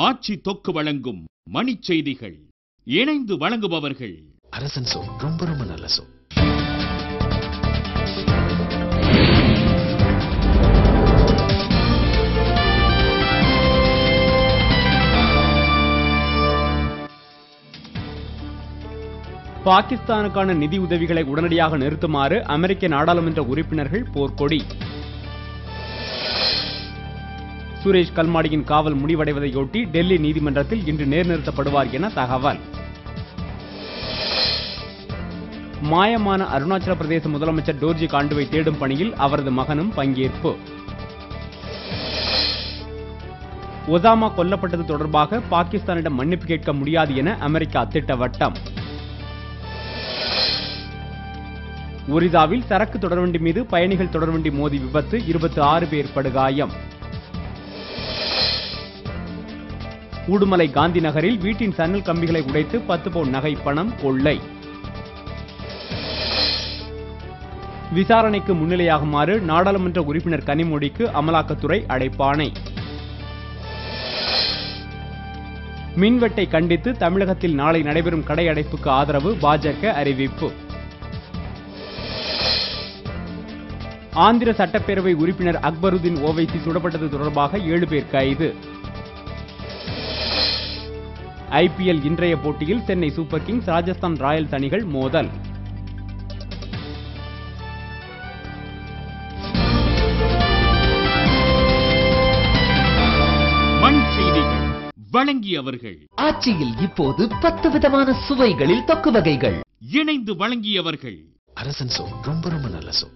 ஆட்சி தொக்கு வழங்கும் மணிச் செய்திகள். இணைந்து வழங்குபவர்கள் அரசன் சோ. ரொம்ப ரொம்ப நல்ல சோ. பாகிஸ்தானுக்கான நிதி உதவிகளை உடனடியாக நிறுத்துமாறு அமெரிக்க நாடாளுமன்ற உறுப்பினர்கள் போர்க்கொடி. சுரேஷ் கல்மாடியின் காவல் முடிவடைவதையொட்டி டெல்லி நீதிமன்றத்தில் இன்று நேர்நிறுத்தப்படுவார் என தகவல். மாயமான அருணாச்சல பிரதேச முதலமைச்சர் டோர்ஜி காண்டுவை தேடும் பணியில் அவரது மகனும் பங்கேற்பு. ஒசாமா கொல்லப்பட்டது தொடர்பாக பாகிஸ்தானிடம் மன்னிப்பு கேட்க முடியாது என அமெரிக்கா திட்டவட்டம். ஒரிசாவில் சரக்கு தொடர்வண்டி மீது பயணிகள் தொடர்வண்டி மோதி விபத்து, 26 பேர் படுகாயம். உடுமலை காந்தி நகரில் வீட்டின் சன்னல் கம்பிகளை உடைத்து 10 பவுன் நகை பணம் கொள்ளை. விசாரணைக்கு முன்னிலையாகுமாறு நாடாளுமன்ற உறுப்பினர் கனிமொழிக்கு அமலாக்கத்துறை அழைப்பாணை. மின்வெட்டை கண்டித்து தமிழகத்தில் நாளை நடைபெறும் கடை அடைப்புக்கு ஆதரவு பாஜக அறிவிப்பு. ஆந்திர சட்டப்பேரவை உறுப்பினர் அக்பருதீன் ஓவைசி சுடப்பட்டது தொடர்பாக 7 பேர் கைது. ஐபிஎல் இன்றைய போட்டியில் Chennai super Kings Rajasthan Royals அணிகள் மோதல். மண் செய்திகள் வழங்கியவர்கள். ஆட்சியில் இப்போது 10 விதமான சுவைகளில் தொக்கு வகைகள். இணைந்து வழங்கியவர்கள் அரசன் சோ. ரொம்ப ரொம்ப நல்ல சோ.